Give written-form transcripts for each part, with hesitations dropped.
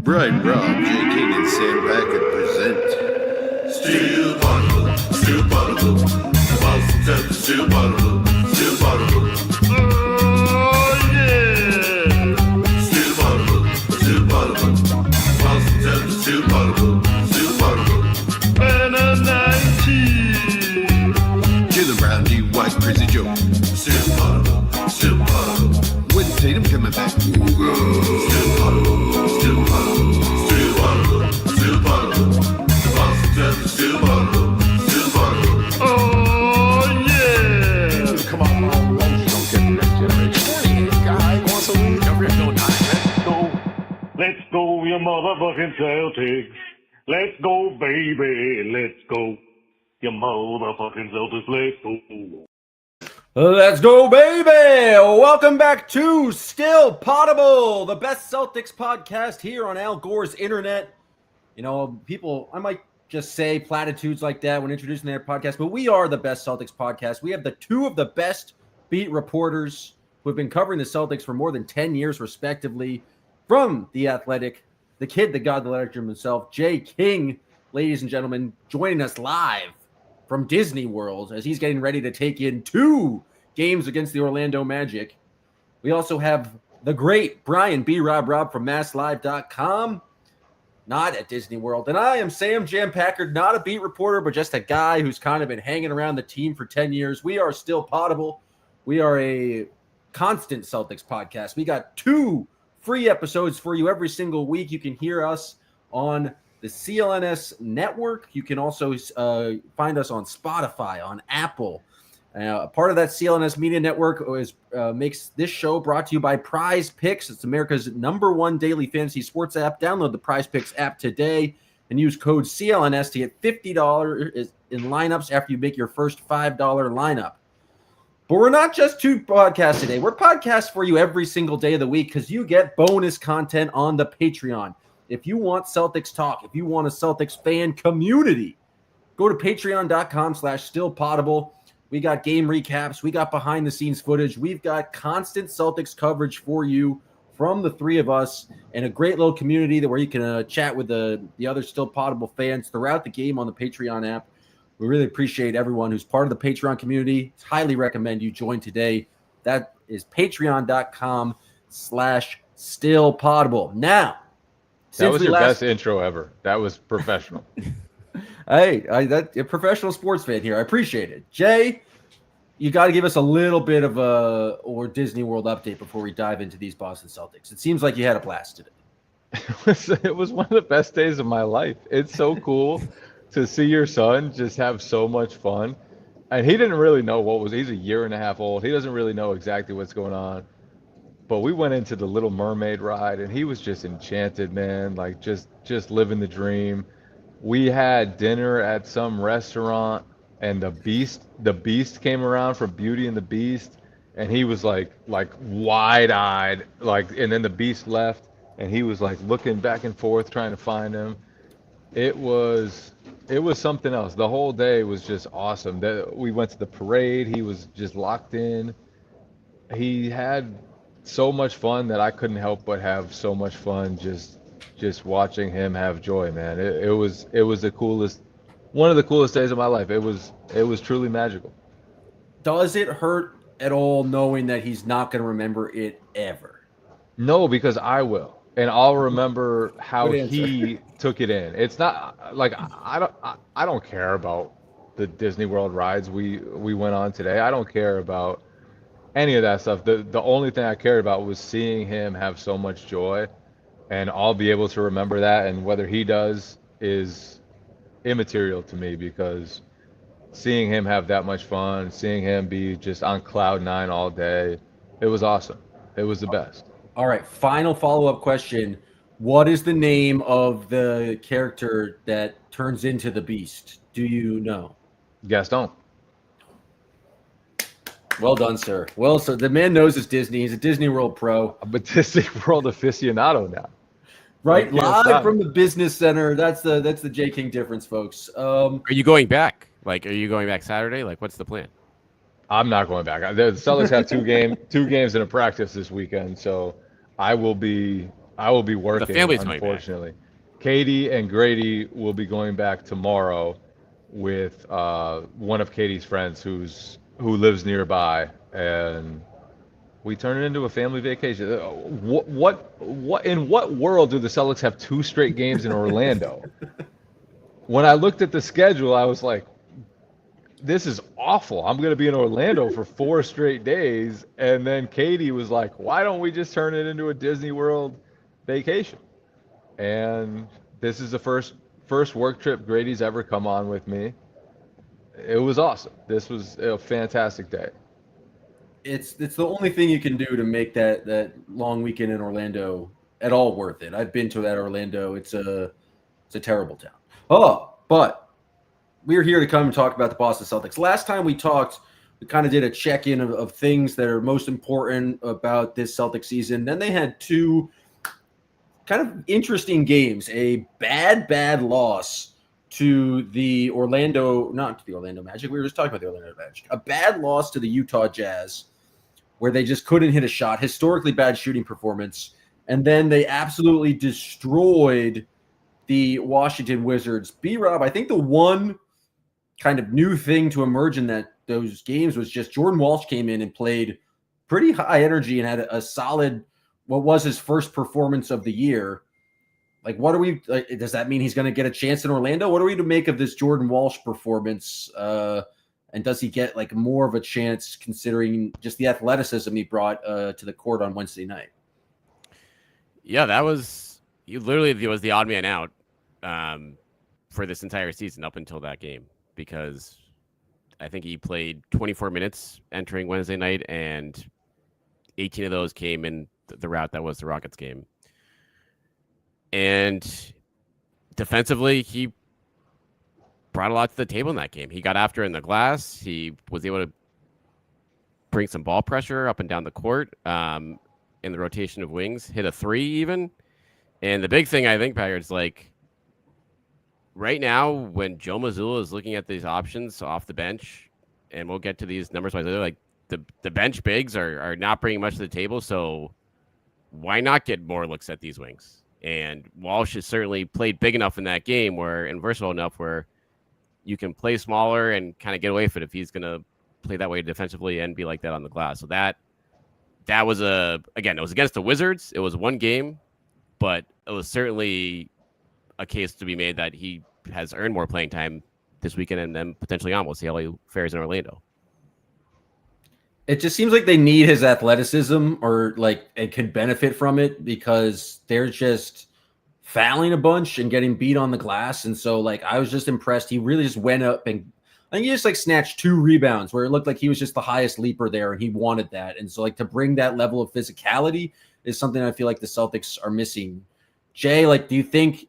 Brian, Rob, J. King, and Sam Packard present Still Poddable, Still Poddable, Boston Celtics, Still Poddable, Still Poddable. Oh yeah! Still Poddable, Still Poddable, Boston Celtics, Still Poddable, Still Poddable. And a 19. Jalen Brown, D. White, Crazy Joe. Still Poddable, Still Poddable. When Tatum coming back. Still Poddable, Still Poddable, Still Poddable, Still Poddable. The Boston Celtics, Still Poddable, Still Poddable. Oh yeah! Come on, you don't get the next generation. Guy wants to lose. Let's go, you motherfucking Celtics. Let's go, baby. Let's go. You motherfucking Celtics, let's go. Let's go, baby! Welcome back to Still Poddable, the best Celtics podcast here on Al Gore's internet. You know, people, I might just say platitudes like that when introducing their podcast, but we are the best Celtics podcast. We have the two of the best beat reporters who have been covering the Celtics for more than 10 years, respectively, from The Athletic, the kid that got the letter himself, Jay King, ladies and gentlemen, joining us live from Disney World as he's getting ready to take in 2 games against the Orlando Magic. We also have the great Brian B. Robb from MassLive.com, not at Disney World. And I am Sam Jam Packard, not a beat reporter, but just a guy who's kind of been hanging around the team for 10 years. We are Still Poddable. We are a constant Celtics podcast. We got 2 free episodes for you every single week. You can hear us on the CLNS network. You can also find us on Spotify, on Apple. Part of that CLNS media network makes this show brought to you by Prize Picks. It's America's #1 daily fantasy sports app. Download the Prize Picks app today and use code CLNS to get $50 in lineups after you make your first $5 lineup. But we're not just 2 podcasts today. We're podcasts for you every single day of the week because you get bonus content on the Patreon. If you want Celtics talk, if you want a Celtics fan community, go to patreon.com/stillpoddable. We got game recaps. We got behind-the-scenes footage. We've got constant Celtics coverage for you from the 3 of us and a great little community where you can chat with the other Still Poddable fans throughout the game on the Patreon app. We really appreciate everyone who's part of the Patreon community. Highly recommend you join today. That is patreon.com/stillpoddable. Now, that was your best intro ever. That was professional. Hey, that's a professional sports fan here. I appreciate it. Jay, you got to give us a little bit of a Disney World update before we dive into these Boston Celtics. It seems like you had a blast today. It was one of the best days of my life. It's so cool to see your son just have so much fun. And he didn't really know he's a year and a half old. He doesn't really know exactly what's going on. But we went into the Little Mermaid ride, and he was just enchanted, man, like just living the dream. We had dinner at some restaurant, and the Beast came around from Beauty and the Beast, and he was like wide-eyed, and then the Beast left, and he was like looking back and forth trying to find him. It was something else. The whole day was just awesome. We went to the parade. He was just locked in. He had so much fun that I couldn't help but have so much fun just watching him have joy, man. It was the coolest, one of the coolest days of my life. It was truly magical. Does it hurt at all knowing that he's not going to remember it ever? No, because I will. And I'll remember how he took it in. It's not like I don't care about the Disney World rides we went on today. I don't care about any of that stuff. The only thing I cared about was seeing him have so much joy, and I'll be able to remember that. And whether he does is immaterial to me, because seeing him have that much fun, seeing him be just on cloud 9 all day, it was awesome. It was the best. All right, final follow-up question. What is the name of the character that turns into the Beast? Do you know? Gaston. Well done, sir. Well, so the man knows his Disney. He's a Disney World pro. I'm a Disney World aficionado now. Right, live from the business center. That's the J. King difference, folks. Are you going back? Are you going back Saturday? What's the plan? I'm not going back. The Celtics have two games and a practice this weekend, so I will be I will be working, family's going back. unfortunately. Katie and Grady will be going back tomorrow with one of Katie's friends who lives nearby, and we turn it into a family vacation. What in what world do the Celtics have 2 straight games in Orlando? When I looked at the schedule, I was like, this is awful. I'm going to be in Orlando for 4 straight days. And then Katie was like, why don't we just turn it into a Disney World vacation? And this is the first work trip Grady's ever come on with me. It was awesome. This was a fantastic day. It's the only thing you can do to make that long weekend in Orlando at all worth it. I've been to that Orlando. It's a terrible town. Oh, but we're here to come and talk about the Boston Celtics. Last time we talked, we kind of did a check-in of things that are most important about this Celtics season. Then they had 2 kind of interesting games. A bad loss to the not to the Orlando Magic. We were just talking about the Orlando Magic. A bad loss to the Utah Jazz, where they just couldn't hit a shot. Historically bad shooting performance. And then they absolutely destroyed the Washington Wizards. B-Rob, I think the one kind of new thing to emerge in those games was just Jordan Walsh came in and played pretty high energy and had a solid, what was his first performance of the year. Like, what are we? Does that mean he's going to get a chance in Orlando? What are we to make of this Jordan Walsh performance? And does he get like more of a chance considering just the athleticism he brought to the court on Wednesday night? Yeah, that was was the odd man out for this entire season up until that game, because I think he played 24 minutes entering Wednesday night, and 18 of those came in the route that was the Rockets game. And defensively, he brought a lot to the table in that game. He got after in the glass. He was able to bring some ball pressure up and down the court in the rotation of wings, hit a 3 even. And the big thing, I think, Packard, is like right now when Joe Mazzulla is looking at these options off the bench, and we'll get to these numbers later, like the bench bigs are not bringing much to the table. So why not get more looks at these wings? And Walsh has certainly played big enough in that game and versatile enough where you can play smaller and kind of get away with it if he's going to play that way defensively and be like that on the glass. So that was it was against the Wizards. It was one game, but it was certainly a case to be made that he has earned more playing time this weekend and then potentially on. We'll see how he fares in Orlando. It just seems like they need his athleticism, or like it could benefit from it, because they're just fouling a bunch and getting beat on the glass. And so like I was just impressed. He really just went up, and I think he just like snatched 2 rebounds where it looked like he was just the highest leaper there, and he wanted that. And so like to bring that level of physicality is something I feel like the Celtics are missing. Jay, like, do you think,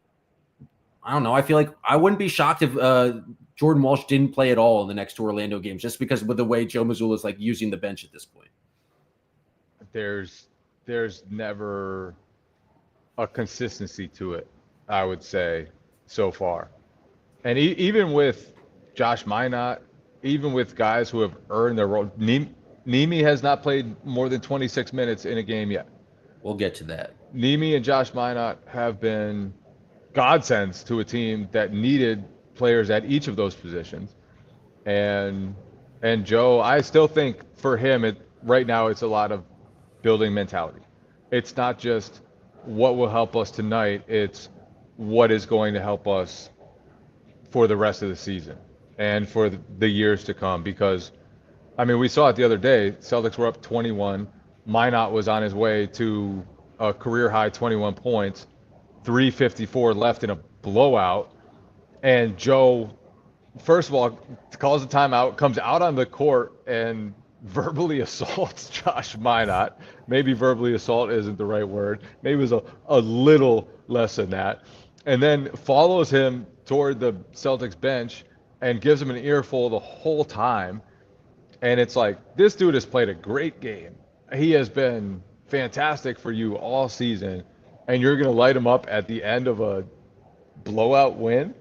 I don't know, I feel like I wouldn't be shocked if Jordan Walsh didn't play at all in the next 2 Orlando games, just because with the way Joe Mazzulla is like using the bench at this point. There's never a consistency to it, I would say, so far. And even with Josh Minott, even with guys who have earned their role, Nimi has not played more than 26 minutes in a game yet. We'll get to that. Nimi and Josh Minott have been godsends to a team that needed players at each of those positions. And Joe, I still think for him, right now it's a lot of building mentality. It's not just what will help us tonight, it's what is going to help us for the rest of the season and for the years to come. Because, I mean, we saw it the other day, Celtics were up 21. Minott was on his way to a career-high 21 points, 3:54 left in a blowout. And Joe, first of all, calls a timeout, comes out on the court and verbally assaults Josh Minott. Maybe verbally assault isn't the right word. Maybe it was a little less than that. And then follows him toward the Celtics bench and gives him an earful the whole time. And it's like, this dude has played a great game. He has been fantastic for you all season. And you're going to light him up at the end of a blowout win?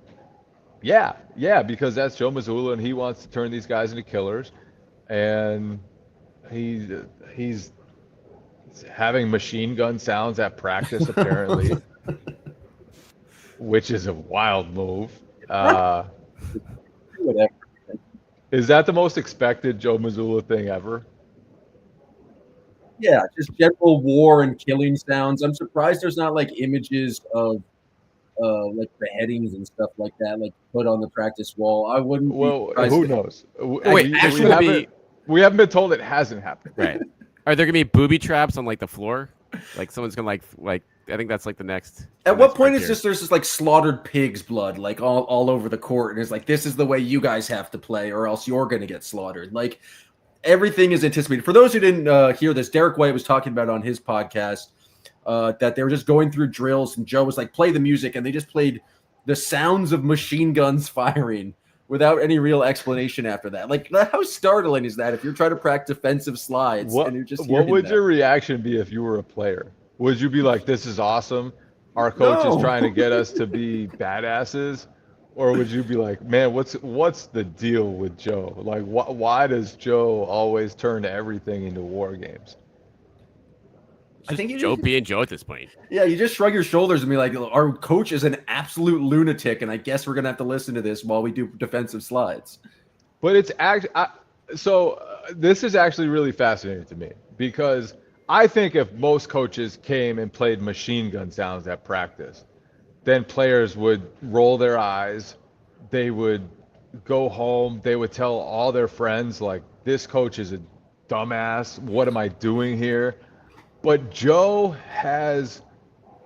Yeah, because that's Joe Mazzulla, and he wants to turn these guys into killers. And he's having machine gun sounds at practice apparently, which is a wild move. Whatever. Is that the most expected Joe Mazzulla thing ever? Yeah, just general war and killing sounds. I'm surprised there's not like images of like beheadings and stuff like that, like put on the practice wall. I wouldn't be Well, surprised who if- knows? Wait, actually, We haven't been told it hasn't happened. right? Are there gonna be booby traps on like the floor? Like someone's gonna like I think that's like the next. At the what next point is frontier. just there's just like slaughtered pig's blood like all over the court, and it's like this is the way you guys have to play, or else you're going to get slaughtered. Like everything is anticipated. For those who didn't hear this, Derek White was talking about on his podcast that they were just going through drills, and Joe was like, "Play the music," and they just played the sounds of machine guns firing without any real explanation after that. Like, how startling is that if you're trying to practice defensive slides and you're just What hearing would that? your reaction be if you were a player? Would you be like, "This is awesome. Our coach No. is trying to get us to be badasses," or would you be like, "Man, what's the deal with Joe? Like, why does Joe always turn everything into war games?" I think you Joe just- being Joe at this point. Yeah, you just shrug your shoulders and be like, our coach is an absolute lunatic, and I guess we're going to have to listen to this while we do defensive slides. But it's this is actually really fascinating to me, because I think if most coaches came and played machine gun sounds at practice, then players would roll their eyes, they would go home, they would tell all their friends, like, "This coach is a dumbass, what am I doing here?" But Joe has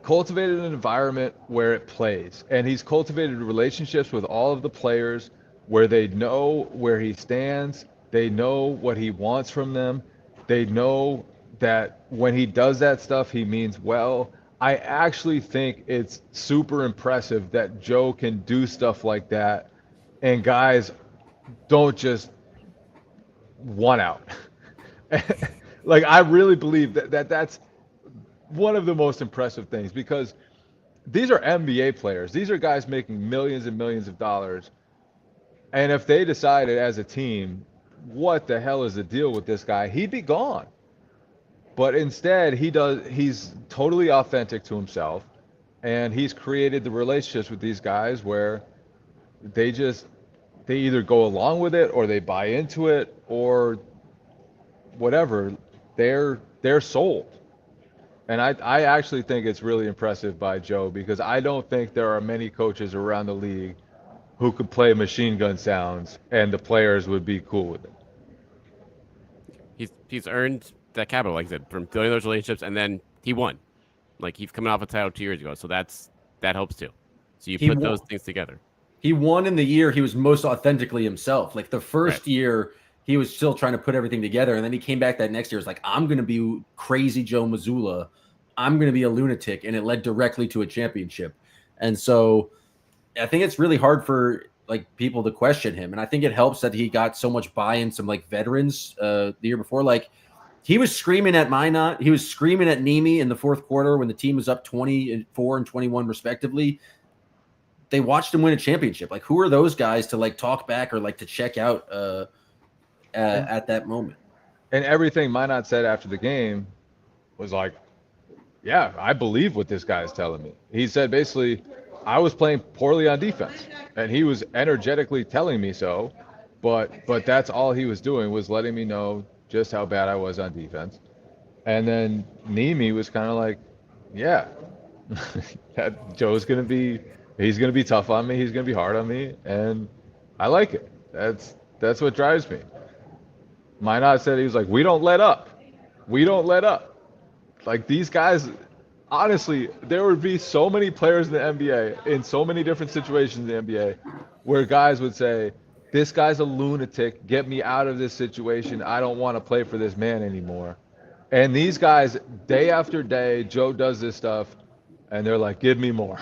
cultivated an environment where it plays, and he's cultivated relationships with all of the players where they know where he stands, they know what he wants from them, they know that when he does that stuff, he means well. I actually think it's super impressive that Joe can do stuff like that, and guys don't just one out. Like, I really believe that's one of the most impressive things, because these are NBA players. These are guys making millions and millions of dollars. And if they decided as a team, what the hell is the deal with this guy, he'd be gone. But instead, he's totally authentic to himself, and he's created the relationships with these guys where they either go along with it, or they buy into it, or whatever. They're sold. And I actually think it's really impressive by Joe, because I don't think there are many coaches around the league who could play machine gun sounds and the players would be cool with it. He's earned that capital, like I said, from building those relationships, and then he won. Like, he's coming off a title 2 years ago, so that helps too. So you He put won. those things together. He won in the year he was most authentically himself. Like the first Right. year, he was still trying to put everything together, and then he came back that next year. It's like, I'm going to be crazy Joe Mazzulla. I'm going to be a lunatic, and it led directly to a championship. And so, I think it's really hard for like people to question him, and I think it helps that he got so much buy-in, some like veterans the year before. Like he was screaming at Minot, he was screaming at Nemi in the fourth quarter when the team was up 24 and 21 respectively. They watched him win a championship. Like, who are those guys to like talk back or like to check out at that moment? And everything Minot said after the game was like, yeah, I believe what this guy is telling me. He said basically, I was playing poorly on defense, and he was energetically telling me so, but that's all he was doing, was letting me know just how bad I was on defense. And then Nemi was kind of like, yeah, Joe's going to be, he's going to be tough on me, he's going to be hard on me, and I like it. That's what drives me. Minot said, he was like, we don't let up. We don't let up. Like, these guys, honestly, there would be so many players in the NBA, in so many different situations in the NBA, where guys would say, this guy's a lunatic, get me out of this situation, I don't want to play for this man anymore. And these guys, day after day, Joe does this stuff, and they're like, give me more.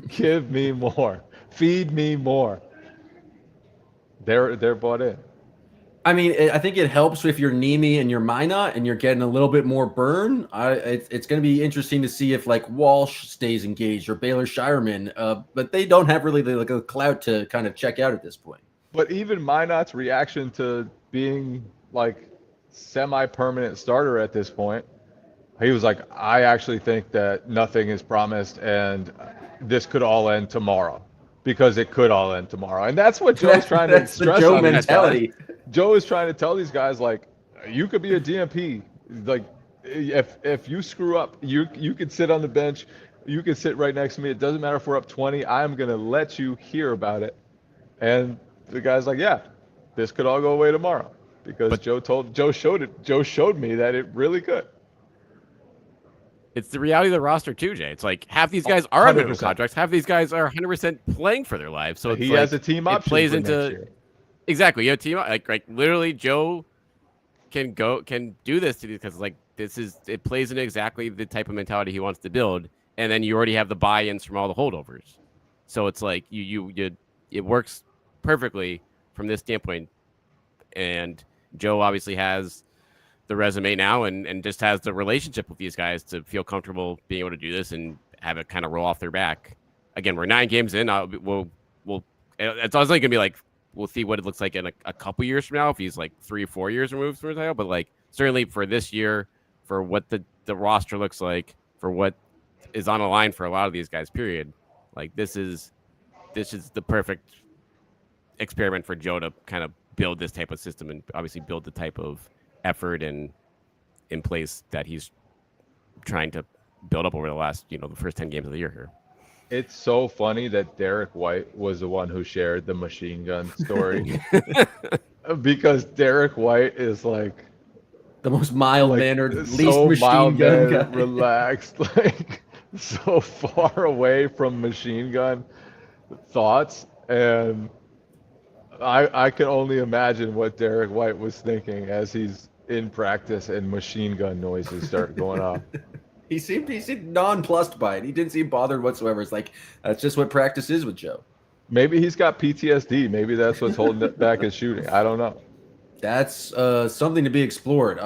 Give me more. Feed me more. They're bought in. I mean, I think it helps if you're Nemi and you're Minot and you're getting a little bit more burn. It's going to be interesting to see if like Walsh stays engaged or Baylor Shireman, but they don't have really like a clout to kind of check out at this point. But even Minot's reaction to being like semi-permanent starter at this point, He was like, I actually think that nothing is promised and this could all end tomorrow because it could all end tomorrow. And that's what Joe's trying to That's the stress Joe on these guys. mentality. Joe is trying to tell these guys, like, you could be a DMP. Like, if you screw up, you could sit on the bench. You can sit right next to me. It doesn't matter if we're up 20. I'm going to let you hear about it. And the guy's like, yeah, this could all go away tomorrow because Joe showed me that it really could. It's the reality of the roster too, Jay. It's like half these guys are on minimum 100%. contracts, half these guys are 100% playing for their lives. So it's He like, has a team option. It plays for into next year. exactly. You have team like literally Joe can do this to because like it plays into exactly the type of mentality he wants to build, and then you already have the buy-ins from all the holdovers. So it's like it works perfectly from this standpoint. And Joe obviously has the resume now and just has the relationship with these guys to feel comfortable being able to do this and have it kind of roll off their back. Again, we're 9 games in. It's also going to be like, we'll see what it looks like in a couple years from now if he's like 3 or 4 years removed from the title. But like certainly for this year, for what the roster looks like, for what is on the line for a lot of these guys, period. Like this is the perfect experiment for Joe to kind of build this type of system and obviously build the type of effort and in place that he's trying to build up over the last, the first 10 games of the year here. It's so funny that Derek White was the one who shared the machine gun story because Derek White is like The most mild-mannered, least so machine gun guy. relaxed, like so far away from machine gun thoughts. And I can only imagine what Derek White was thinking as he's in practice and machine gun noises start going off. He seemed nonplussed by it. He didn't seem bothered whatsoever. It's like, that's just what practice is with Joe. Maybe he's got PTSD. Maybe that's what's holding back his shooting. I don't know. That's something to be explored.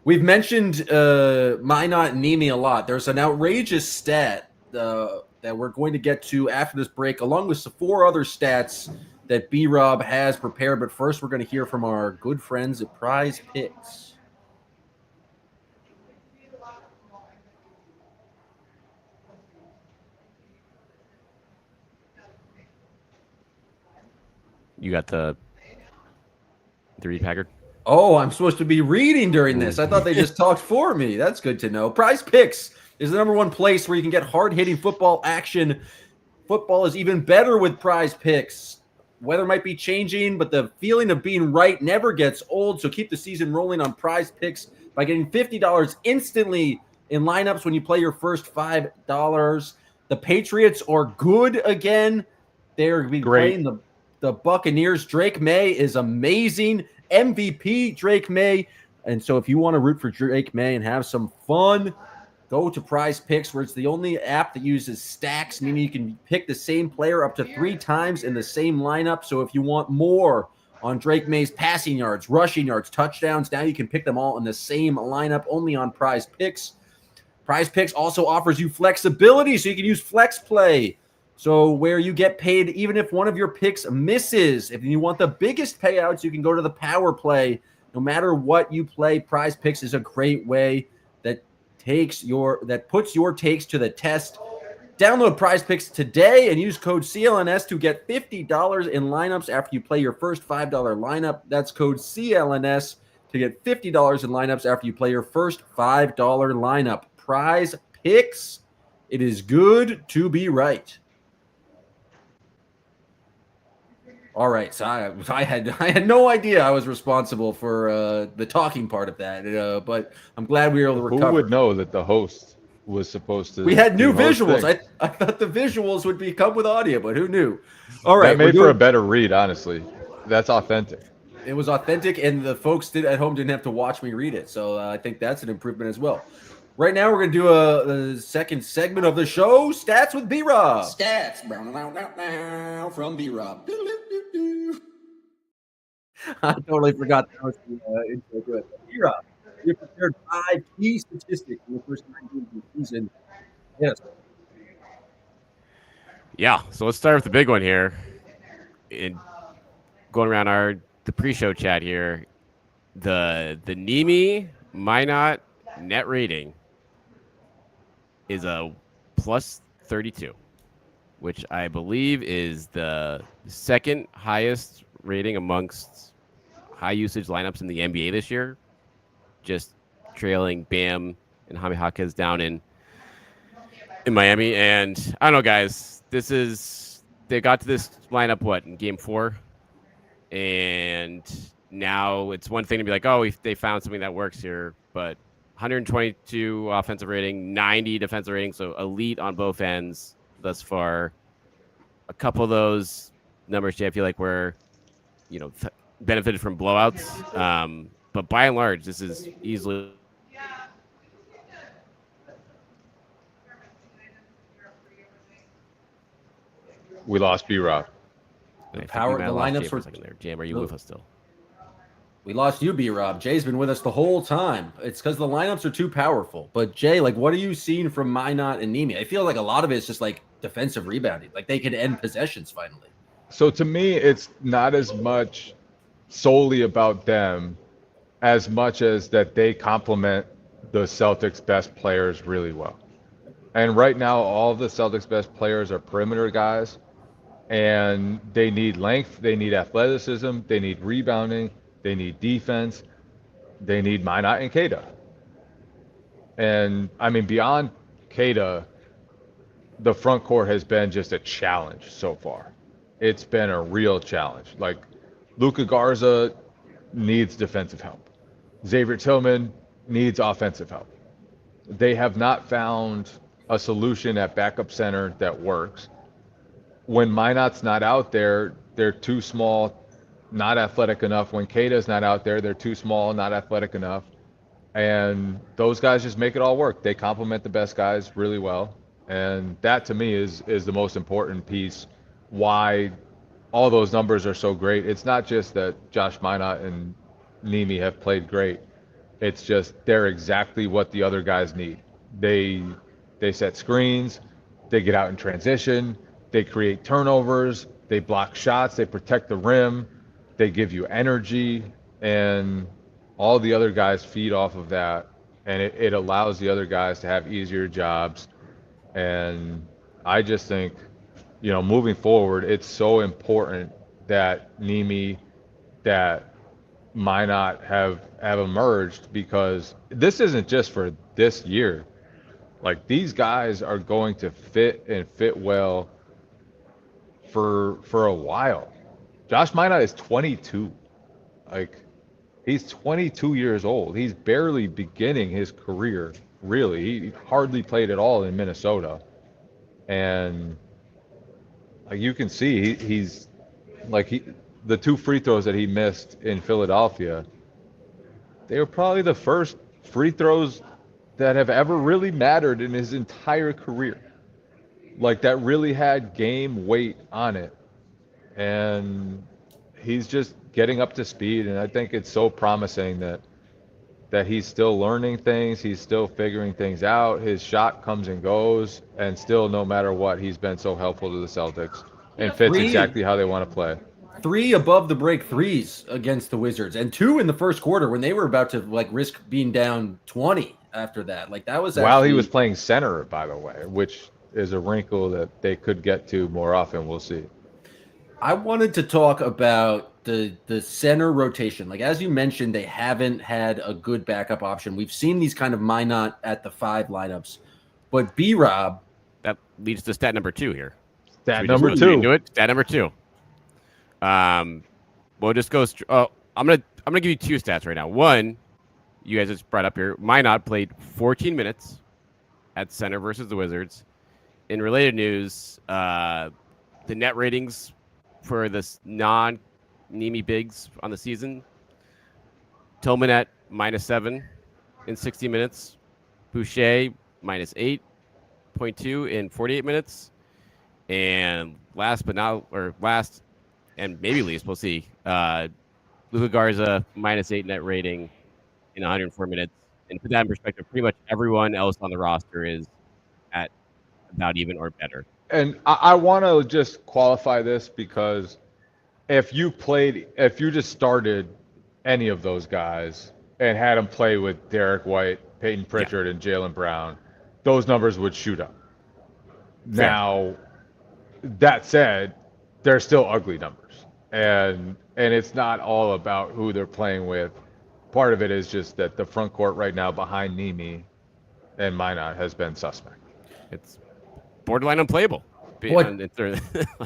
We've mentioned Minot and Nemi a lot. There's an outrageous stat that we're going to get to after this break, along with 4 other stats that B-Rob has prepared. But first, we're going to hear from our good friends at Prize Picks. You got the read, Packard? Oh, I'm supposed to be reading during this. I thought they just talked for me. That's good to know. Prize Picks is the #1 place where you can get hard-hitting football action. Football is even better with Prize Picks. Weather might be changing, but the feeling of being right never gets old. So keep the season rolling on Prize Picks by getting $50 instantly in lineups when you play your first $5. The Patriots are good again. They're going to be playing the Buccaneers. Drake May is amazing. MVP Drake May. And so if you want to root for Drake May and have some fun, go to Prize Picks, where it's the only app that uses stacks, meaning you can pick the same player up to 3 times in the same lineup. So if you want more on Drake May's passing yards, rushing yards, touchdowns, now you can pick them all in the same lineup, only on Prize Picks. Prize Picks also offers you flexibility, so you can use Flex Play. So where you get paid even if one of your picks misses. If you want the biggest payouts, you can go to the Power Play. No matter what you play, Prize Picks is a great way that puts your takes to the test. Download Prize Picks today and use code CLNS to get $50 in lineups after you play your first $5 lineup. That's code CLNS to get $50 in lineups after you play your first $5 lineup. Prize Picks. It is good to be right. All right, so I had no idea I was responsible for the talking part of that, but I'm glad we were able to recover. Who would know that the host was supposed to? We had new visuals. Things. I thought the visuals would come with audio, but who knew? All right, that made for a better read, honestly. That's authentic. It was authentic, and the folks at home didn't have to watch me read it, so I think that's an improvement as well. Right now, we're going to do the second segment of the show, Stats with B-Rob. Stats from B-Rob. I totally forgot that was the intro to it. B-Rob, you prepared 5 key statistics in the first 9 games of the season. Yes. Yeah, so let's start with the big one here. Going around the pre-show chat here, the Nemi Minot net rating is a plus 32, which I believe is the second highest rating amongst high usage lineups in the NBA this year, just trailing Bam and Jaime Jaquez down in Miami. And I don't know, guys, they got to this lineup, in game 4? And now it's one thing to be like, oh, they found something that works here, but 122 offensive rating, 90 defensive rating, so elite on both ends thus far. A couple of those numbers, Jay, I feel like were, benefited from blowouts. But by and large, this is easily. We lost B-Rob. The lineups were there. Jam, are you with us still? We lost you, B-Rob. Jay's been with us the whole time. It's because the lineups are too powerful. But Jay, what are you seeing from Minot and Nemi? I feel like a lot of it is just defensive rebounding. They could end possessions finally. So to me, it's not as much solely about them as much as that they complement the Celtics' best players really well. And right now, all of the Celtics' best players are perimeter guys, and they need length, they need athleticism, they need rebounding, they need defense, they need Minot and Keita. And I mean, beyond Keita, the front court has been just a challenge so far. It's been a real challenge. Luka Garza needs defensive help. Xavier Tillman needs offensive help. They have not found a solution at backup center that works. When Minot's not out there, they're too small, not athletic enough. When Keita's not out there, they're too small, not athletic enough. And those guys just make it all work. They complement the best guys really well. And that, to me, is the most important piece, why all those numbers are so great. It's not just that Josh Minot and Nemi have played great. It's just they're exactly what the other guys need. They set screens, they get out in transition, they create turnovers, they block shots, they protect the rim, they give you energy, and all the other guys feed off of that, and it allows the other guys to have easier jobs. And I just think, moving forward, it's so important that Nemi, that Minot have emerged, because this isn't just for this year. These guys are going to fit well for a while. Josh Minot is 22. He's 22 years old. He's barely beginning his career, really. He hardly played at all in Minnesota. And you can see he's the 2 free throws that he missed in Philadelphia, they were probably the first free throws that have ever really mattered in his entire career. That really had game weight on it. And he's just getting up to speed, and I think it's so promising that he's still learning things, he's still figuring things out. His shot comes and goes, and still, no matter what, he's been so helpful to the Celtics and fits exactly how they want to play. 3 above the break threes against the Wizards, and 2 in the first quarter when they were about to risk being down 20 after that. That was while he was playing center, by the way, which is a wrinkle that they could get to more often. We'll see. I wanted to talk about the center rotation. As you mentioned, they haven't had a good backup option. We've seen these kind of Minot at the 5 lineups, but B-Rob, that leads to stat number 2 here. Stat number 2. Do it. Stat number 2. We'll just go. I'm gonna give you 2 stats right now. One, you guys just brought up here. Minot played 14 minutes at center versus the Wizards. In related news, the net ratings for this non-Nemi bigs on the season: Tillman at -7 in 60 minutes, Boucher -8.2 in 48 minutes, and last and maybe least, we'll see, Luka Garza -8 net rating in 104 minutes. And put that in perspective, pretty much everyone else on the roster is at about even or better. And I want to just qualify this, because if you just started any of those guys and had them play with Derek White, Peyton Pritchard, and Jaylen Brown, those numbers would shoot up. Fair. Now, that said, they're still ugly numbers, and it's not all about who they're playing with. Part of it is just that the front court right now behind Nimi and Minot has been suspect. It's borderline unplayable. What-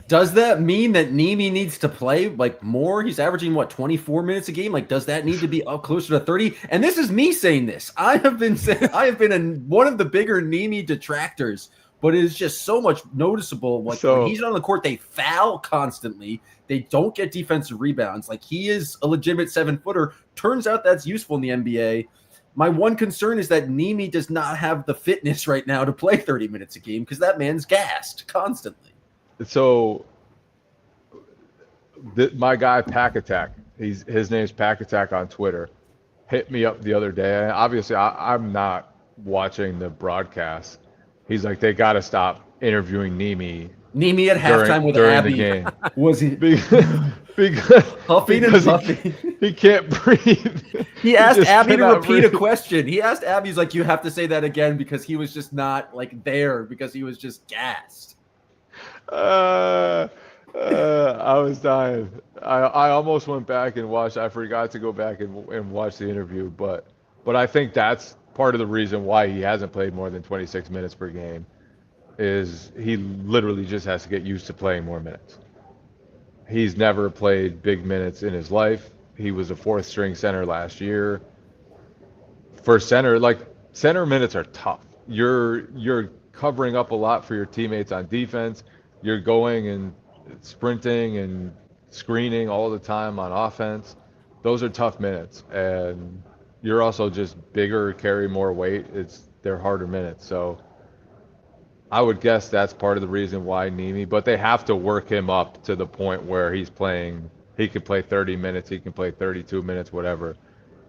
Does that mean that Nimi needs to play like more? He's averaging what, 24 minutes a game? Like, does that need to be up closer to 30? And this is me saying this. I have been one of the bigger Nimi detractors, but it is just so much noticeable. Like, when he's on the court, they foul constantly. They don't get defensive rebounds. Like, he is a legitimate 7-footer. Turns out that's useful in the NBA. My one concern is that Nimi does not have the fitness right now to play 30 minutes a game because that man's gassed constantly. So my guy Pack Attack, his name's Pack Attack on Twitter, hit me up the other day. And obviously, I'm not watching the broadcast. He's like, they got to stop interviewing Nimi at halftime with during Abby. the game. Was he because huffing and puffing? He can't breathe. He asked just Abby to cannot repeat a breathe. question. He asked Abby, he's like, you have to say that again because he was just not like there because he was just gassed. I was dying. I almost went back and watched. I forgot to go back and watch the interview, but I think that's part of the reason why he hasn't played more than 26 minutes per game. Is he literally just has to get used to playing more minutes. He's never played big minutes in his life. He was a 4th-string center last year. For center, like center minutes are tough. You're covering up a lot for your teammates on defense. You're going and sprinting and screening all the time on offense. Those are tough minutes, and you're also just bigger, carry more weight. They're harder minutes. So I would guess that's part of the reason why Nimi, but they have to work him up to the point where he can play 30 minutes, he can play 32 minutes, whatever,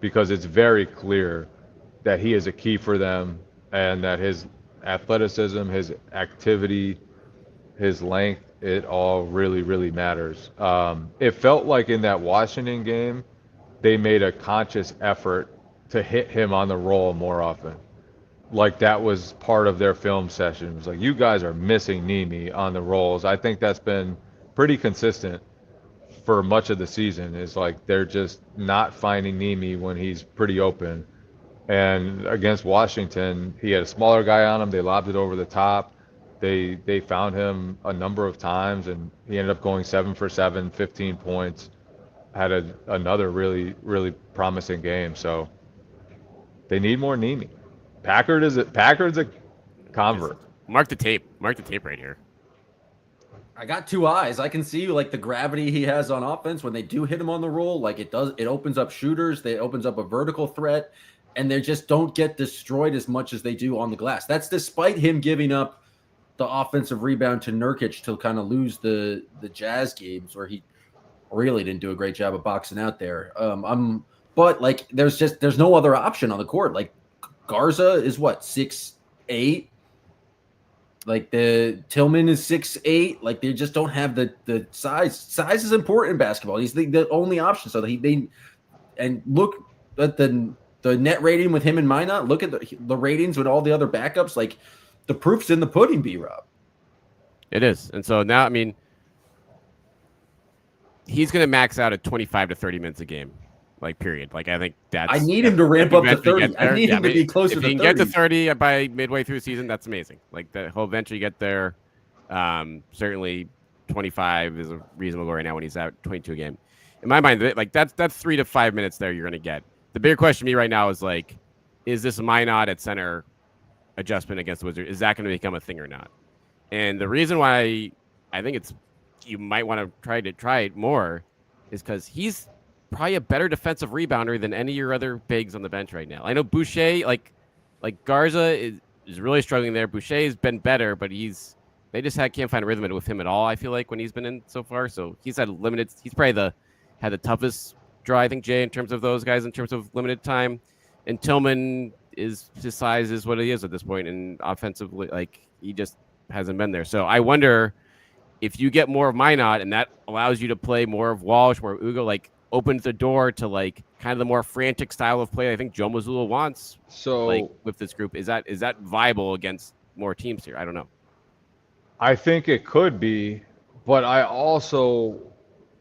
because it's very clear that he is a key for them and that his athleticism, his activity, his length, it all really, really matters. It felt like in that Washington game, they made a conscious effort to hit him on the roll more often. Like that was part of their film session. It was like, you guys are missing Nimi on the rolls. I think that's been pretty consistent for much of the season. Is like they're just not finding Nimi when he's pretty open. And against Washington, he had a smaller guy on him. They lobbed it over the top. They found him a number of times, and he ended up going 7 for 7, 15 points. Had another really, really promising game. So they need more Nimi. Packard's a convert. Mark the tape. Mark the tape right here. I got 2 eyes. I can see like the gravity he has on offense when they do hit him on the roll. Like it opens up shooters. It opens up a vertical threat, and they just don't get destroyed as much as they do on the glass. That's despite him giving up the offensive rebound to Nurkic to kind of lose the Jazz games where he really didn't do a great job of boxing out there. But like there's no other option on the court. Like Garza is what, 6'8"? Like the Tillman is 6'8". Like they just don't have the size. Size is important in basketball. He's the only option. So they look at the net rating with him and Minot. Look at the ratings with all the other backups. Like the proof's in the pudding, B-Rob. It is. And so now, I mean, he's going to max out at 25 to 30 minutes a game. Like, period. Like, I think that's... I need him to ramp up to 30. I need him to be closer to 30. If he can get to 30 by midway through the season, that's amazing. Like, he'll eventually get there. Certainly, 25 is a reasonable goal right now when he's at 22 a game. In my mind, like, that's 3 to 5 minutes there you're going to get. The bigger question to me right now is, like, is this Minot at center adjustment against the Wizards? Is that going to become a thing or not? And the reason why I think you might want to try it more is because he's probably a better defensive rebounder than any of your other bigs on the bench right now. I know Boucher, like Garza is really struggling there. Boucher has been better, but they just can't find a rhythm with him at all, I feel like, when he's been in so far. So he's probably had the toughest draw, I think, Jay, in terms of those guys, in terms of limited time. And Tillman his size is what he is at this point, and offensively, like, he just hasn't been there. So I wonder if you get more of Minot and that allows you to play more of Walsh, more of Ugo, like, opens the door to, like, kind of the more frantic style of play I think Joe Mazzulla wants. So like with this group, is that viable against more teams here? I don't know. I think it could be, but I also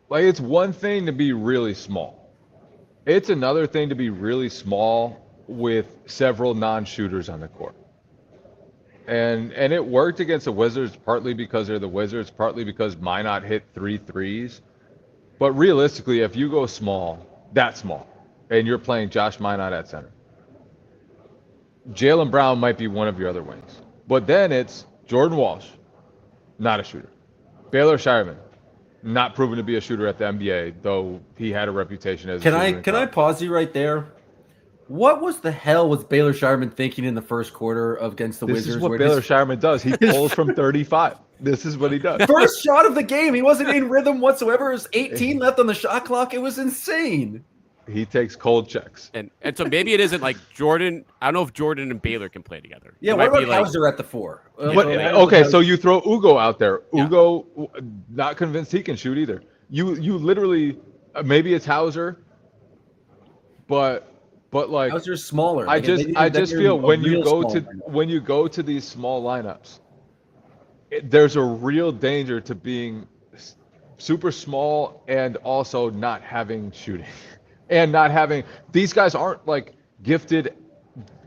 like it's one thing to be really small. It's another thing to be really small with several non-shooters on the court. And it worked against the Wizards partly because they're the Wizards, partly because Minot hit 3 threes. But realistically, if you go small, that small, and you're playing Josh Minot at center, Jaylen Brown might be one of your other wings. But then it's Jordan Walsh, not a shooter. Baylor Shireman, not proven to be a shooter at the NBA, though he had a reputation as a shooter. Can I pause you right there? What was the hell was Baylor Shireman thinking in the first quarter against the Wizards? This is what Baylor Shireman does. He pulls from 35. This is what he does. First shot of the game. He wasn't in rhythm whatsoever. There's 18 left on the shot clock. It was insane. He takes cold checks. And so maybe it isn't like Jordan. I don't know if Jordan and Baylor can play together. Yeah, what about Hauser at the 4? Okay, so you throw Ugo out there. Ugo, not convinced he can shoot either. You literally, maybe it's Hauser, but like Hauser's smaller. I just feel when you go to these small lineups, there's a real danger to being super small and also not having shooting. And not having these guys aren't like gifted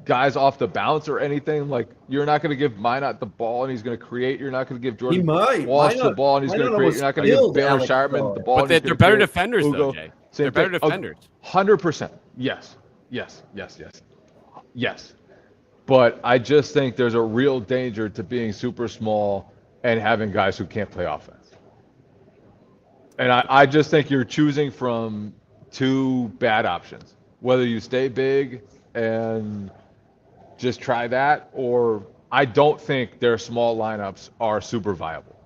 guys off the bounce or anything. Like you're not going to give Minot the ball and he's going to create. You're not going to give Jordan Walsh the ball and he's going to create. You're not going to give Baylor Shireman the ball. But they're better defenders, though, Jay. They're better defenders. 100%. Yes. But I just think there's a real danger to being super small and having guys who can't play offense. And I just think you're choosing from two bad options. Whether you stay big and just try that, or I don't think their small lineups are super viable.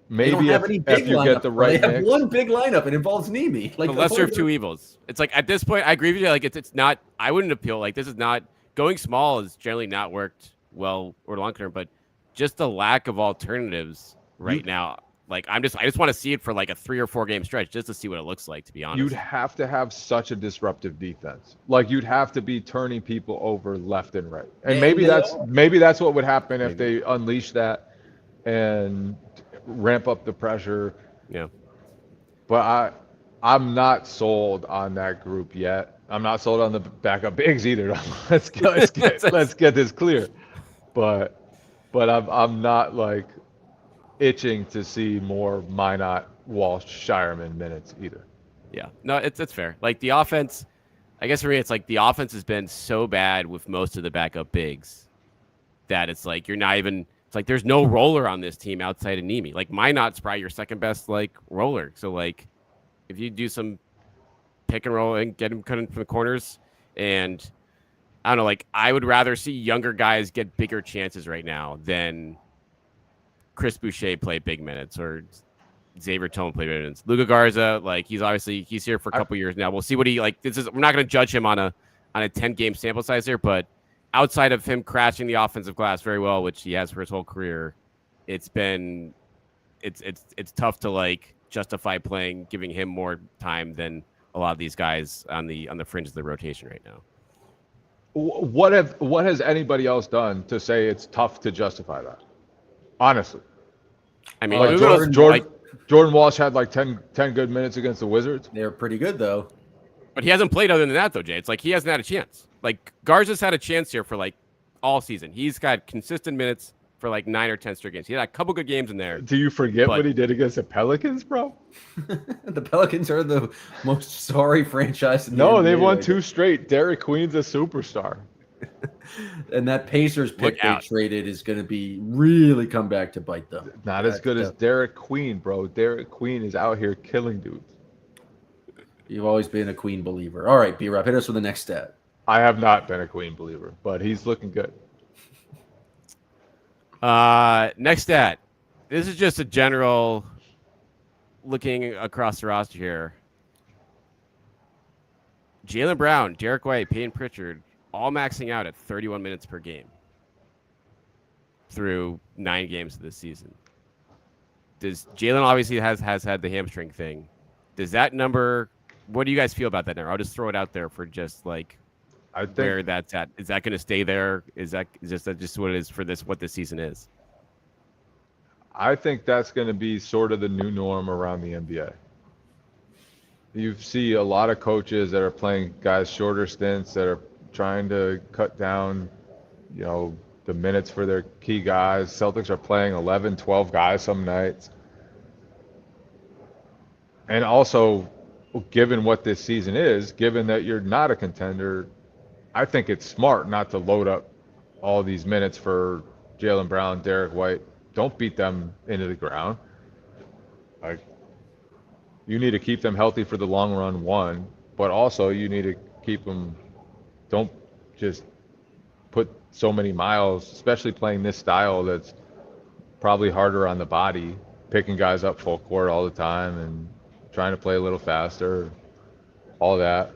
Maybe if you get the right mix. They have one big lineup. It involves Nimi. Like the lesser of two evils. It's like at this point, I agree with you. Like it's not. I wouldn't appeal. Like this is not going small. Has generally not worked well or long term. But just the lack of alternatives right now. Like I just want to see it for like a 3 or 4 game stretch just to see what it looks like. To be honest, you'd have to have such a disruptive defense. Like you'd have to be turning people over left and right. And maybe that's what would happen if they unleash that and ramp up the pressure. Yeah. But I'm not sold on that group yet. I'm not sold on the backup bigs either. let's get this clear. But I'm not like itching to see more Minot, Walsh, Shireman minutes either. Yeah, no, it's fair. Like the offense, I guess for me, it's like the offense has been so bad with most of the backup bigs that it's like you're not even. It's like there's no roller on this team outside of Nimi. Like Minot's probably your second best like roller. So like if you do some pick and roll and get him cutting from the corners, and I don't know, like I would rather see younger guys get bigger chances right now than Chris Boucher play big minutes or Xavier Tillman play big minutes. Luka Garza, like he's here for a couple years now. We'll see what he like. We're not going to judge him on a 10-game sample size here, but outside of him crashing the offensive glass very well, which he has for his whole career, it's tough to like justify giving him more time than a lot of these guys on the fringe of the rotation right now. What has anybody else done to say it's tough to justify that? Honestly, I mean, like Jordan Walsh had like 10 good minutes against the Wizards. They were pretty good though. But he hasn't played other than that though, Jay. It's like he hasn't had a chance. Like Garza's had a chance here for like all season. He's got consistent minutes for like 9 or 10 straight games. He had a couple good games in there. Do you forget what he did against the Pelicans, bro? The Pelicans are the most sorry franchise in the NBA. They've won 2 straight. Derek Queen's a superstar. And that Pacers pick they traded is going to be really come back to bite them. Not as good as Derek Queen, bro. Derek Queen is out here killing dudes. You've always been a Queen believer. All right, B-Rob, hit us with the next stat. I have not been a Queen believer, but he's looking good. Next stat. This is just a general looking across the roster here. Jaylen Brown, Derek White, Peyton Pritchard, all maxing out at 31 minutes per game through 9 games of this season. Jaylen obviously has had the hamstring thing. Does that number what do you guys feel about that now? I'll just throw it out there for just like I think where that's at. Is that going to stay there? Is that just what it is for what this season is? I think that's going to be sort of the new norm around the NBA. You see a lot of coaches that are playing guys shorter stints that are trying to cut down, the minutes for their key guys. Celtics are playing 11, 12 guys some nights. And also, given what this season is, given that you're not a contender, I think it's smart not to load up all these minutes for Jaylen Brown, Derek White. Don't beat them into the ground. You need to keep them healthy for the long run, one, but also you need to keep them. Don't just put so many miles, especially playing this style that's probably harder on the body, picking guys up full court all the time and trying to play a little faster, all that.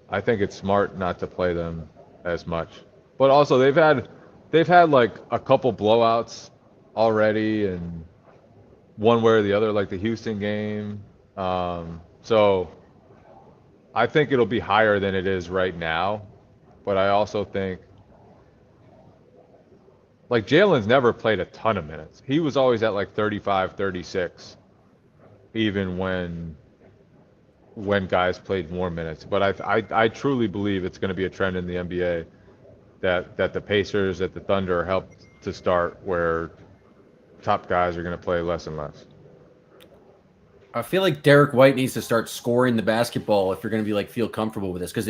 I think it's smart not to play them as much. But also they've had like a couple blowouts already, and one way or the other, like the Houston game. So I think it'll be higher than it is right now. But I also think, like, Jalen's never played a ton of minutes. He was always at like 35, 36, even when guys played more minutes. But I truly believe it's going to be a trend in the NBA that the Pacers, that the Thunder are helped to start where top guys are going to play less and less. I feel like Derek White needs to start scoring the basketball if you're going to be like feel comfortable with this, because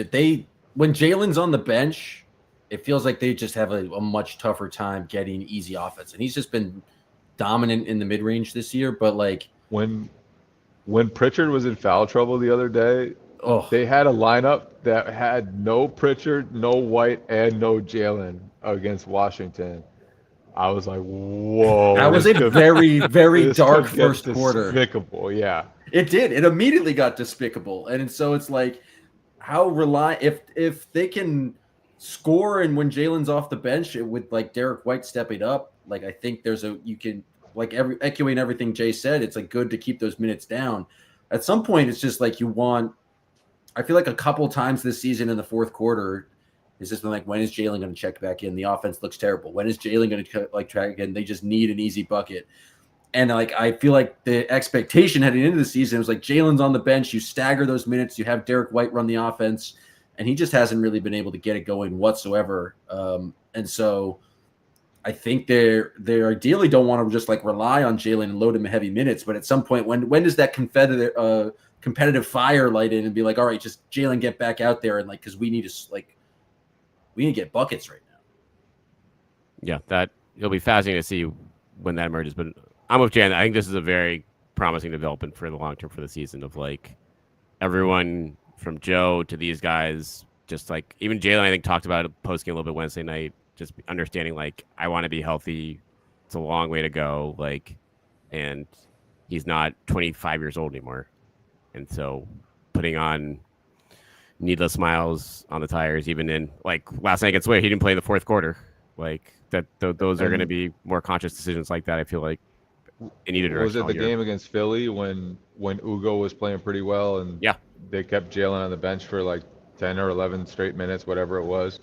when Jalen's on the bench, it feels like they just have a much tougher time getting easy offense, and he's just been dominant in the mid range this year. But like when Pritchard was in foul trouble the other day, they had a lineup that had no Pritchard, no White, and no Jalen against Washington. I was like, whoa. That was a very, very dark first quarter. Despicable, yeah. It did. It immediately got despicable. And so it's like, if they can score, and when Jalen's off the bench with like Derek White stepping up, like I think echoing everything Jay said, it's like good to keep those minutes down. At some point, it's just like I feel like a couple times this season in the fourth quarter, it's just been like, when is Jalen going to check back in? The offense looks terrible. When is Jalen going to track again? They just need an easy bucket. And like, I feel like the expectation heading into the season was like, Jalen's on the bench. You stagger those minutes. You have Derek White run the offense, and he just hasn't really been able to get it going whatsoever. And so I think they ideally don't want to just like rely on Jalen and load him heavy minutes. But at some point, when does that competitive fire light in and be like, all right, just Jalen, get back out there, and like, because we need to get buckets right now. Yeah, that it'll be fascinating to see when that emerges. But I'm with Jan. I think this is a very promising development for the long term for the season, of like everyone from Joe to these guys, just like even Jalen, I think, talked about it post game a little bit Wednesday night, just understanding like, I want to be healthy. It's a long way to go. Like, and he's not 25 years old anymore. And so putting on needless miles on the tires, even in like last night against Wade, he didn't play in the fourth quarter. Like that, those are going to be more conscious decisions like that. I feel like in either direction. Was it the game against Philly when Ugo was playing pretty well and they kept Jalen on the bench for like 10 or 11 straight minutes, whatever it was?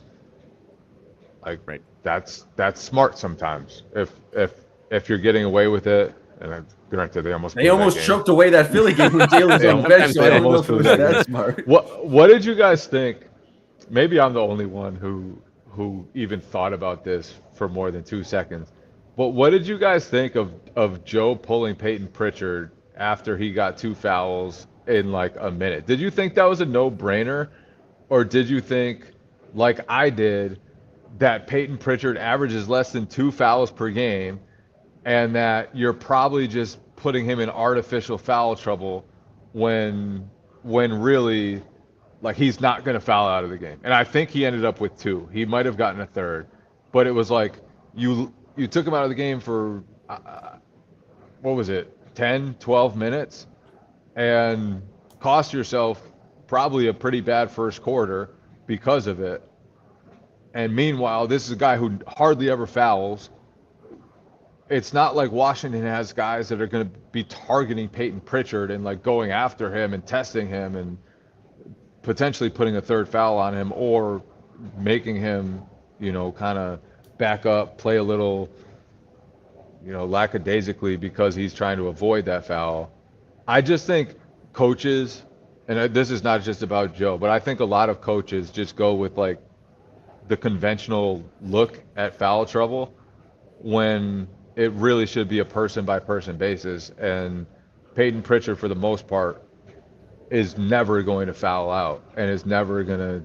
Like, right. That's smart sometimes. If you're getting away with it, and granted, they almost choked away that Philly game when Jalen's on the bench. So I don't know if it was that smart. What did you guys think? Maybe I'm the only one who even thought about this for more than 2 seconds. But what did you guys think of Joe pulling Peyton Pritchard after he got 2 fouls in like a minute? Did you think that was a no-brainer, or did you think, like I did, that Peyton Pritchard averages less than 2 fouls per game, and that you're probably just putting him in artificial foul trouble when really, like, he's not going to foul out of the game? And I think he ended up with 2. He might have gotten a third, but it was like you took him out of the game for what was it, 10, 12 minutes, and cost yourself probably a pretty bad first quarter because of it. And meanwhile, this is a guy who hardly ever fouls. It's not like Washington has guys that are going to be targeting Peyton Pritchard and like going after him and testing him and potentially putting a third foul on him or making him, kind of back up, play a little, lackadaisically because he's trying to avoid that foul. I just think coaches, and this is not just about Joe, but I think a lot of coaches just go with like the conventional look at foul trouble when it really should be a person by person basis. And Peyton Pritchard, for the most part, is never going to foul out and is never going to,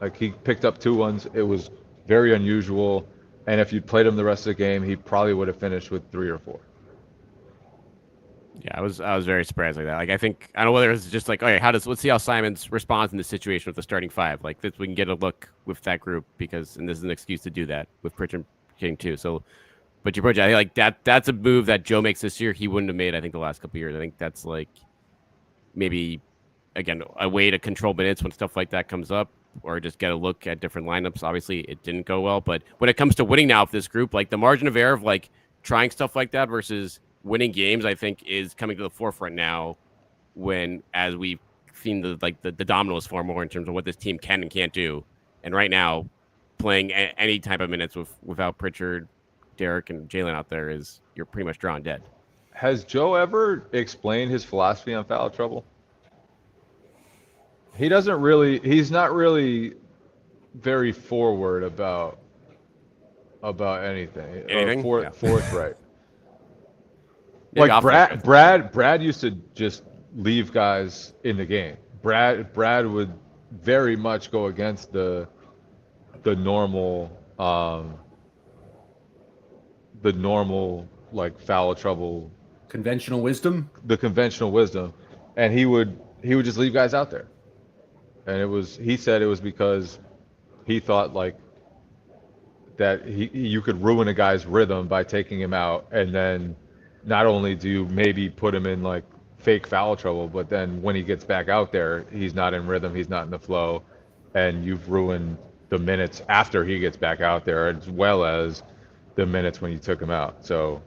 like, he picked up 2 ones. It was very unusual. And if you'd played him the rest of the game, he probably would have finished with 3 or 4. Yeah, I was very surprised like that. Like, I don't know whether it's just like, okay, let's see how Simons responds in this situation with the starting 5. Like, this, we can get a look with that group and this is an excuse to do that with Pritchard hitting 2. So, but your project, I think like that's a move that Joe makes this year. He wouldn't have made, I think, the last couple of years. I think that's like maybe, again, a way to control minutes when stuff like that comes up, or just get a look at different lineups. Obviously, it didn't go well, but when it comes to winning now with this group, like the margin of error of like trying stuff like that versus winning games, I think, is coming to the forefront now. As we've seen the dominoes form more in terms of what this team can and can't do, and right now, playing any type of minutes without Pritchard, Derek, and Jalen out there you're pretty much drawing dead. Has Joe ever explained his philosophy on foul trouble? He's not really very forward about anything. Anything? Forthright. Yeah, like Brad used to just leave guys in the game. Brad would very much go against the normal like foul trouble, Conventional wisdom. the conventional wisdom, and he would just leave guys out there. And he said it was because he thought like that you could ruin a guy's rhythm by taking him out, and then not only do you maybe put him in like fake foul trouble, but then when he gets back out there, he's not in rhythm, he's not in the flow, and you've ruined the minutes after he gets back out there, as well as the minutes when you took him out. So,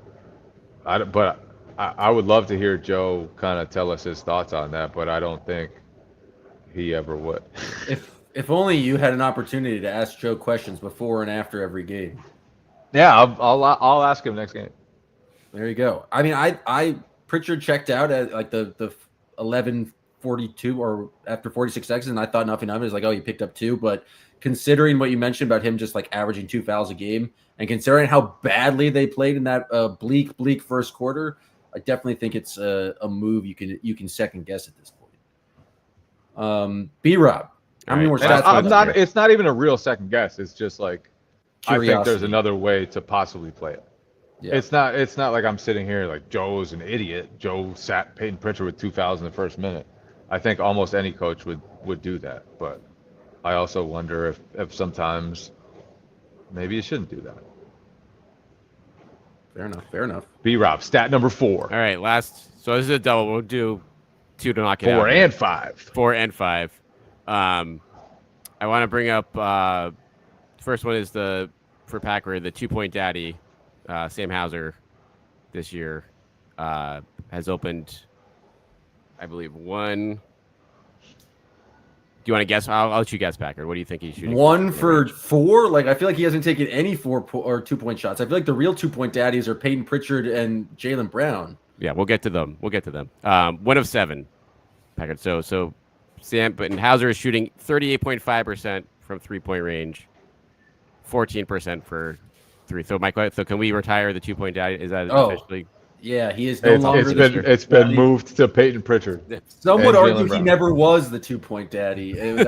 I would love to hear Joe kind of tell us his thoughts on that, but I don't think he ever would. If only you had an opportunity to ask Joe questions before and after every game. Yeah, I'll ask him next game. There you go. I mean, I Pritchard checked out at like the 11:42 or after 46 seconds, and I thought nothing of it. It's like, oh, you picked up 2, but considering what you mentioned about him just like averaging 2 fouls a game, and considering how badly they played in that bleak first quarter, I definitely think it's a move you can second guess at this point. B-Rob, how many more stats? It's not even a real second guess. It's just like Curiosity. I think there's another way to possibly play it. Yeah. It's not like I'm sitting here like Joe's an idiot. Joe sat Peyton Pritchard with 2 fouls in the first minute. I think almost any coach would do that, but I also wonder if sometimes maybe you shouldn't do that. Fair enough. B-Rob, stat number 4. All right, so this is a double. We'll do 2 to knock it out. 4 and 5. 4 and 5. I want to bring up first one is for Packard, the 2-point daddy, Sam Hauser, this year has opened, I believe, 1. Do you want to guess? I'll let you guess, Packard. What do you think he's shooting? 1 for 4? Like, I feel like he hasn't taken any 4 or 2-point shots. I feel like the real 2-point daddies are Peyton Pritchard and Jalen Brown. Yeah, we'll get to them. 1 of 7, Packard. So Sam, but Hauser is shooting 38.5% from 3-point range, 14% for 3. So so can we retire the 2-point daddy? Is that officially? Yeah, he is no longer. It's been moved to Peyton Pritchard. Some would argue he never was the 2-point daddy. It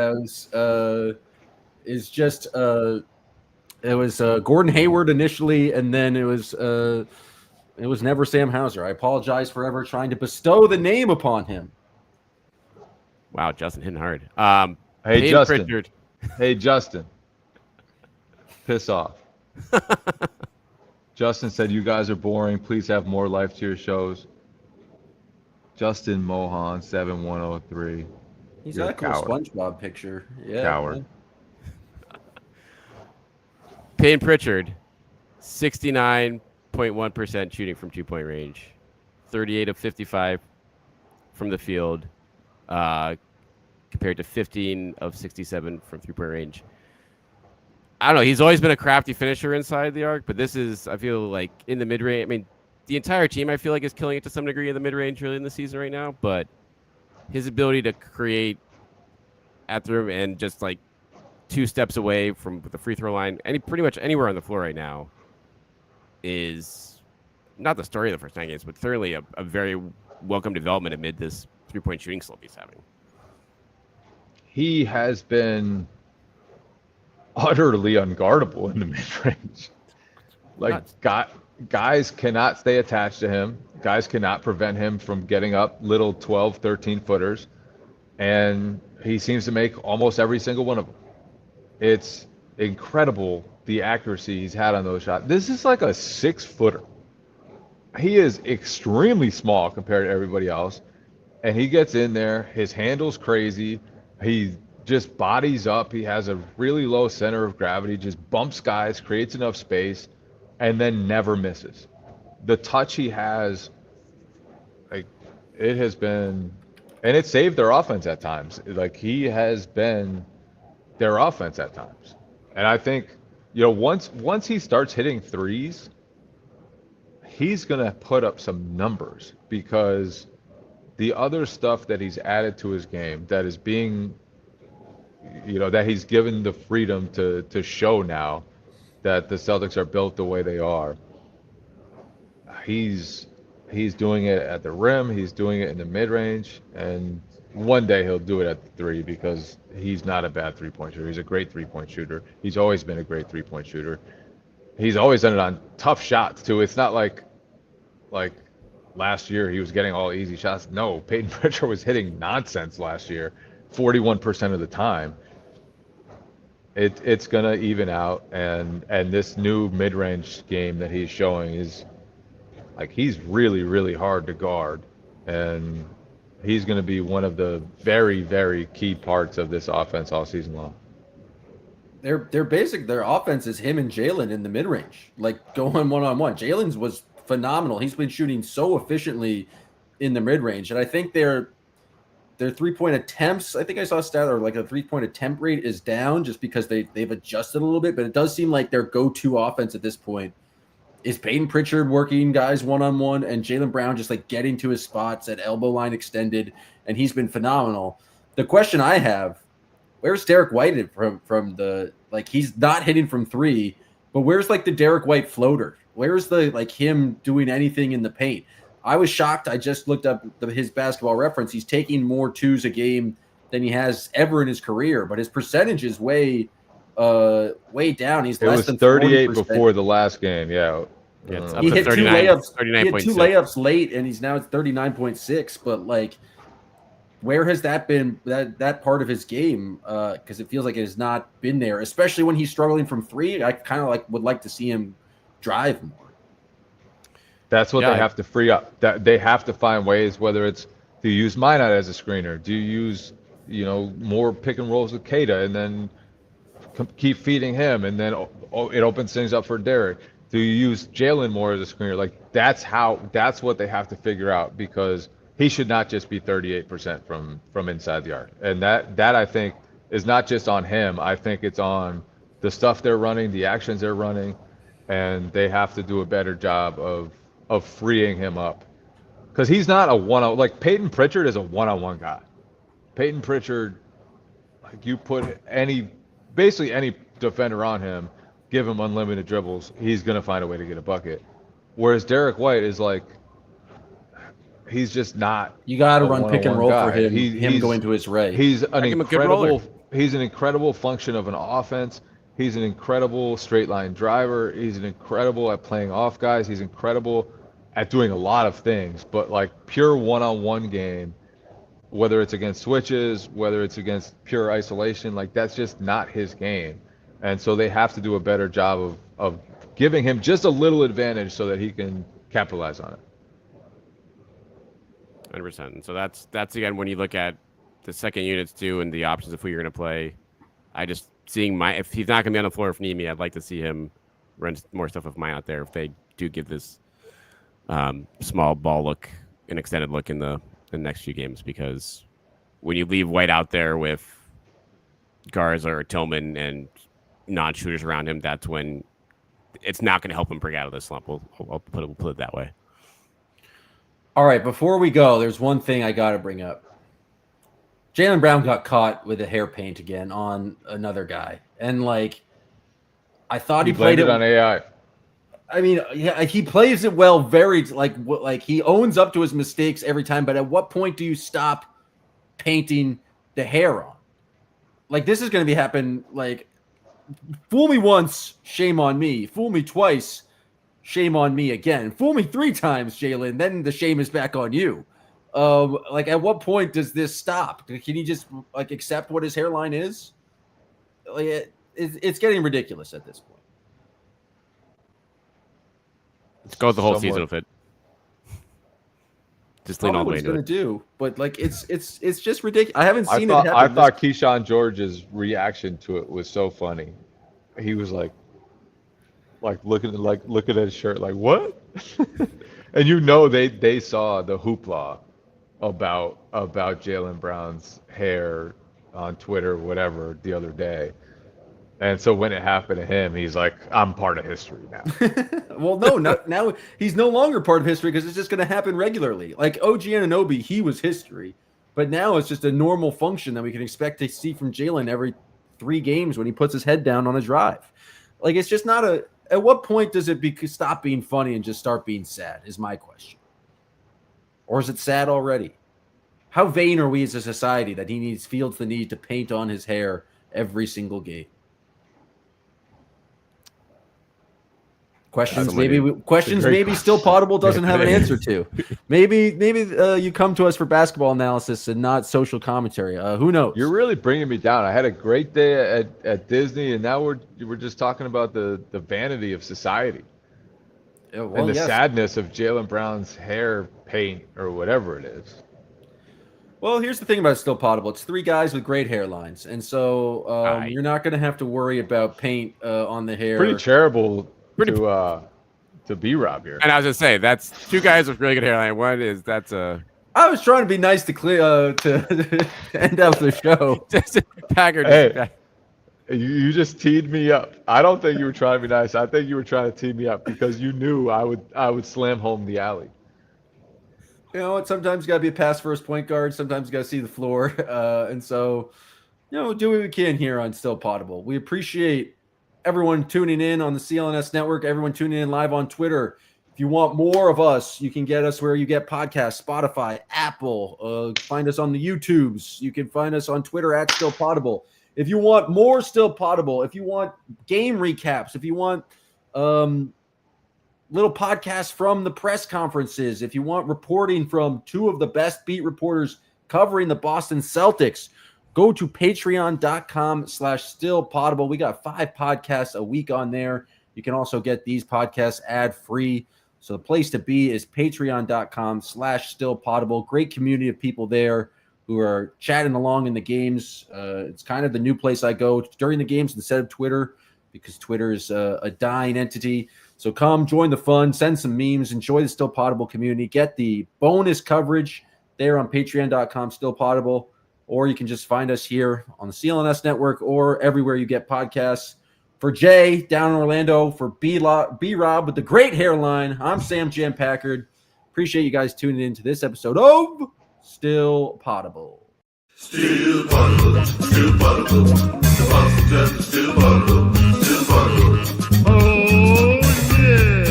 was Gordon Hayward initially, and then it was never Sam Hauser. I apologize for ever trying to bestow the name upon him. Wow, Justin hitting hard. Hey, Peyton Justin. Pritchard. Hey, Justin. Piss off. Justin said, you guys are boring. Please have more life to your shows. Justin Mohan, 7103. He's got a cool SpongeBob picture. Yeah. Coward. Peyton Pritchard, 69.1% shooting from 2-point range, 38 of 55 from the field. compared to 15 of 67 from three-point range. I don't know. He's always been a crafty finisher inside the arc, but this is, I feel like, in the mid-range. I mean, the entire team, I feel like, is killing it to some degree in the mid-range early in the season right now, but his ability to create at the rim and just, like, 2 steps away from the free throw line, pretty much anywhere on the floor right now, is not the story of the first 9 games, but thoroughly a very welcome development amid this three-point shooting slump he's having. He has been utterly unguardable in the mid-range. Like, guys cannot stay attached to him. Guys cannot prevent him from getting up little 12, 13 footers. And he seems to make almost every single one of them. It's incredible the accuracy he's had on those shots. This is like a 6-footer. He is extremely small compared to everybody else. And he gets in there. His handle's crazy. He just bodies up. He has a really low center of gravity, just bumps guys, creates enough space, and then never misses. The touch he has, like, it has been, and it saved their offense at times. Like, he has been their offense at times. And I think, you know, once he starts hitting threes, he's going to put up some numbers, because the other stuff that he's added to his game that is being, you know, that he's given the freedom to show now that the Celtics are built the way they are. He's doing it at the rim. He's doing it in the mid-range. And one day he'll do it at the 3, because he's not a bad three-point shooter. He's a great three-point shooter. He's always been a great three-point shooter. He's always done it on tough shots, too. It's not like last year he was getting all easy shots. No, Peyton Pritchard was hitting nonsense last year 41% of the time. It's going to even out, and this new mid-range game that he's showing is, like, he's really, really hard to guard, and he's going to be one of the very, very key parts of this offense all season long. Their offense is him and Jalen in the mid-range, like going one-on-one. Jalen's was phenomenal. He's been shooting so efficiently in the mid-range, and I think their three-point attempts, I think I saw a stat, or like a three-point attempt rate is down just because they've adjusted a little bit, but it does seem like their go-to offense at this point is Peyton Pritchard working guys one-on-one and Jaylen Brown just like getting to his spots at elbow line extended, and he's been phenomenal. The question I have, where's Derek White from the, like, he's not hitting from 3, but where's like the Derek White floater? Where's the, like, him doing anything in the paint? I was shocked. I just looked up his basketball reference. He's taking more 2s a game than he has ever in his career, but his percentage is way down. He's less than 38 40%. Before the last game. Yeah. It's up He to hit 39, 2 layups. 39.6. He had 2 layups late, and he's now at 39.6. But, like, where has that been? That part of his game? Because it feels like it has not been there, especially when he's struggling from 3. I kind of would like to see him drive more. That's what they have to free up. That they have to find ways, whether it's, do you use Minot as a screener? Do you use, you know, more pick and rolls with Keita and then keep feeding him, and then it opens things up for Derek? Do you use Jalen more as a screener? Like, that's what they have to figure out, because he should not just be 38% from inside the arc. And that I think is not just on him. I think it's on the stuff they're running, the actions they're running, and they have to do a better job of freeing him up, because he's not a one-on, like, Peyton Pritchard is a one-on-one guy. Peyton Pritchard, like, you put basically any defender on him, give him unlimited dribbles, he's gonna find a way to get a bucket. Whereas Derek White is like, he's just not. You got to run pick and roll guy. for him. He's going to his Ray. He's an incredible function of an offense. He's an incredible straight line driver. He's an incredible at playing off guys. He's incredible at doing a lot of things, but, like, pure one-on-one game, whether it's against switches, whether it's against pure isolation, like, that's just not his game. And so they have to do a better job of giving him just a little advantage so that he can capitalize on it. 100%. And so that's again, when you look at the second units too and the options of who you're going to play, I just seeing if he's not going to be on the floor for Nemi, I'd like to see him run more stuff with mine out there if they do give this small ball look, an extended look in the next few games, because when you leave White out there with Garza or Tillman and non-shooters around him, that's when it's not going to help him break out of the slump. We'll put it that way. All right, before we go, there's one thing I got to bring up. Jaylen Brown got caught with a hair paint again on another guy. And, like, I thought he played it on AI. I mean, yeah, he plays it well, very like he owns up to his mistakes every time. But at what point do you stop painting the hair on? Like, this is going to be happen. Like, fool me once, shame on me. Fool me twice, shame on me again. Fool me 3 times, Jaylen, then the shame is back on you. Like, at what point does this stop? Can he just like accept what his hairline is? Like, it's getting ridiculous at this point. Let's go with the whole season with it. Just lean all the way into it. Do, but like it's just ridiculous. I haven't seen it happen. I thought Keyshawn George's reaction to it was so funny. He was like looking at his shirt, like, what? And you know they saw the hoopla about Jaylen Brown's hair on Twitter, whatever, the other day. And so when it happened to him, he's like, I'm part of history now. Well, now he's no longer part of history because it's just going to happen regularly. Like OG Anunoby, he was history. But now it's just a normal function that we can expect to see from Jaylen every 3 games when he puts his head down on a drive. Like, it's just not a – at what point does it stop being funny and just start being sad is my question. Or is it sad already? How vain are we as a society that he feels the need to paint on his hair every single game? Questions maybe Still Poddable doesn't have an answer to. Maybe you come to us for basketball analysis and not social commentary. Who knows? You're really bringing me down. I had a great day at Disney, and now we're just talking about the vanity of society and the sadness of Jaylen Brown's hair paint or whatever it is. Well, here's the thing about Still Poddable. It's 3 guys with great hairlines, and so you're not going to have to worry about paint on the hair. Pretty charitable to be Rob here. And I was gonna say that's 2 guys with really good hairline. One is I was trying to be nice to end out the show. Packard. Hey, you just teed me up. I don't think you were trying to be nice. I think you were trying to tee me up because you knew I would slam home the alley. You know what? Sometimes you gotta be a pass first point guard. Sometimes you gotta see the floor. And so, do what we can here on Still Poddable. We appreciate everyone tuning in on the CLNS network, everyone tuning in live on Twitter. If you want more of us, you can get us where you get podcasts, Spotify, Apple. Find us on the YouTubes. You can find us on Twitter at Still Poddable. If you want more Still Poddable, if you want game recaps, if you want little podcasts from the press conferences, if you want reporting from 2 of the best beat reporters covering the Boston Celtics, go to patreon.com/stillpoddable. We got 5 podcasts a week on there. You can also get these podcasts ad-free. So the place to be is patreon.com/stillpoddable. Great community of people there who are chatting along in the games. It's kind of the new place I go during the games instead of Twitter because Twitter is a dying entity. So come join the fun, send some memes, enjoy the Still Poddable community. Get the bonus coverage there on patreon.com/stillpoddable. Or you can just find us here on the CLNS network or everywhere you get podcasts. For Jay down in Orlando, for B-Rob with the great hairline, I'm Sam Packard. Appreciate you guys tuning in to this episode of Still Poddable. Still Poddable, Still Poddable. The Boston Still Poddable, Still Poddable. Oh, yeah.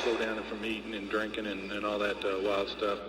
Slow down from eating and drinking and all that wild stuff.